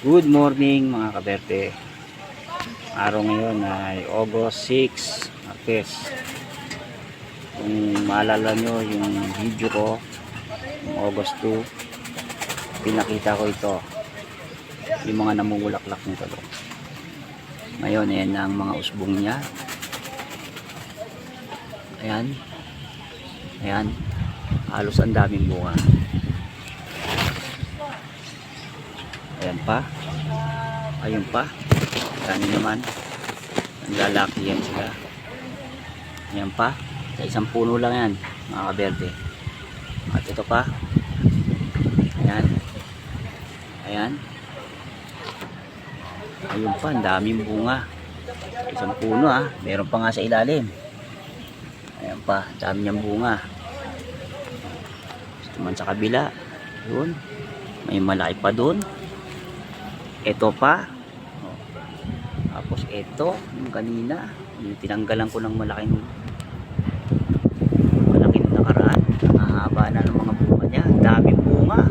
Good morning mga kaberte. Araw ngayon ay August 6, Martes. Kung maalala nyo yung video ko yung August 2, pinakita ko ito, yung mga namumulaklak nito doon. Ngayon ayan ang mga usbong niya. Ayan, ayan, halos ang daming bunga. Ayan pa, ayun pa, kani naman, ang lalaki yan sila. Ayan pa, sa isang puno lang yan mga kaberde. At ito pa, ayan, ayan, ayun pa, ang daming bunga. Sa isang puno meron pa nga sa ilalim. Ayan pa, dami niyang bunga. Ito man sa kabila, yun, may malaki pa doon. Ito pa. Tapos ito, yung kanina, yung tinanggalan ko ng malaking nakaraan. Nahahaba na ng mga bunga niya. Daming bunga.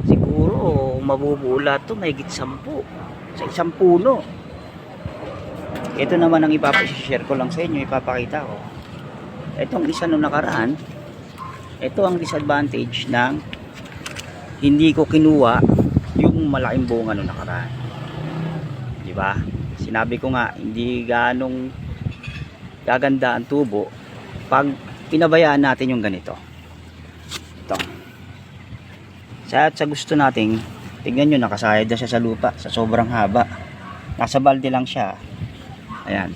Siguro, mabubula to, may higit 10 sa isang puno. Ito naman ang ipapashare ko lang sa inyo, ipapakita ko. Itong isa nung nakaraan, ito ang disadvantage ng hindi ko kinuha yung malaking bunga nung nakaraan. Di ba? Sinabi ko nga, hindi ganong gaganda ang tubo pag pinabayaan natin yung ganito. Ito. Sa gusto nating, tignan nyo, nakasayad na siya sa lupa, sa sobrang haba. Nasa balde lang siya. Ayan.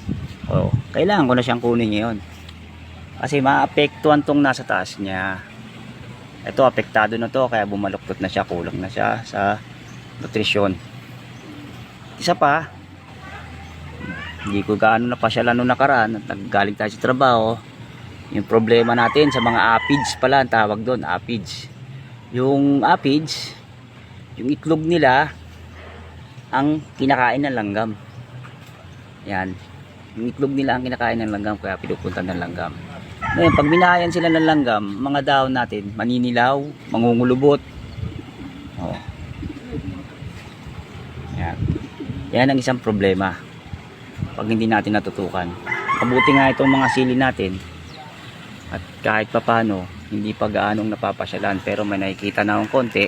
O, kailangan ko na siyang kunin ngayon. Kasi maapektuhan tong nasa taas niya. Ito, apektado na to, kaya bumaluktot na siya, kulang na siya sa nutrisyon. Isa pa, hindi ko gaano napasyalan nung nakaraan at naggaling tayo sa trabaho. Yung problema natin sa mga aphids pala, ang tawag doon, aphids. Yung aphids, yung itlog nila ang kinakain ng langgam. Yan, yung itlog nila ang kinakain ng langgam, kaya pinupunta ng langgam. Ngayon, pag binahayan sila ng langgam, mga dahon natin maninilaw, mangungulubot. Oh. Yan. Yan ang isang problema pag hindi natin natutukan. Mabuti nga itong mga sili natin at kahit papano hindi pa gaanong napapasyalan, pero may nakikita na akong konti.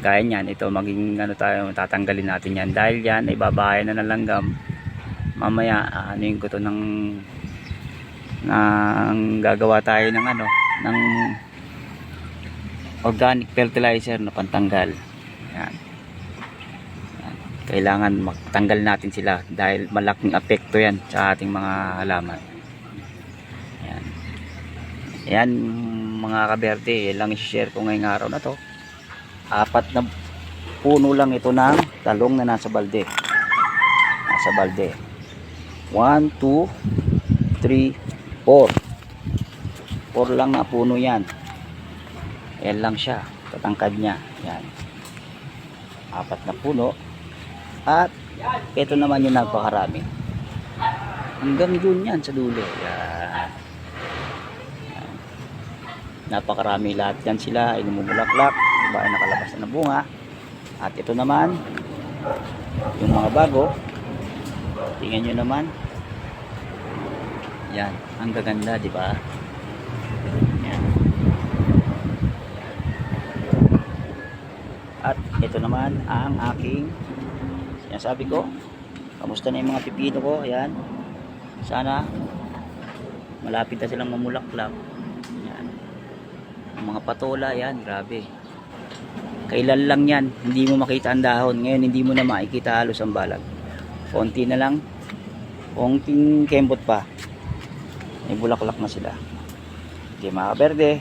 Gaya niyan, ito maging tayo, tatanggalin natin yan dahil yan ay babahayan na ng langgam. Mamaya anuin ko to ng gagawa tayo ng ng organic fertilizer na pantanggal. Yan. Kailangan magtanggal natin sila dahil malaking apekto yan sa ating mga halaman. Yan. Yan mga kaberte, yan lang i-share ko ngayong araw na to. 4 na puno lang ito ng talong na nasa balde. Nasa balde. 1, 2, 3, 4. 4 lang na puno yan. Yan lang siya. Tatangkad niya. Yan. 4 na puno. At ito naman yung napakarami. Hanggang dun yan sa dulo. Yan. Yan. Napakarami lahat yan sila. Ay namumulaklak. Diba ay nakalabas na ng bunga. At ito naman yung mga bago. Tingnan nyo naman. Yan. Ang gaganda, diba? Yan. At ito naman ang aking sinasabi ko, kamusta na yung mga pipino ko. Ayan, sana malapit na silang mamulaklak. Ayan. Ang mga patola, yan, grabe, kailan lang yan hindi mo makita ang dahon. Ngayon hindi mo na makikita halos ang balag, konti na lang, konting kembot pa, may bulaklak na sila. Okay mga kaberde,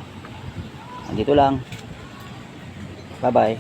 andito lang, bye bye.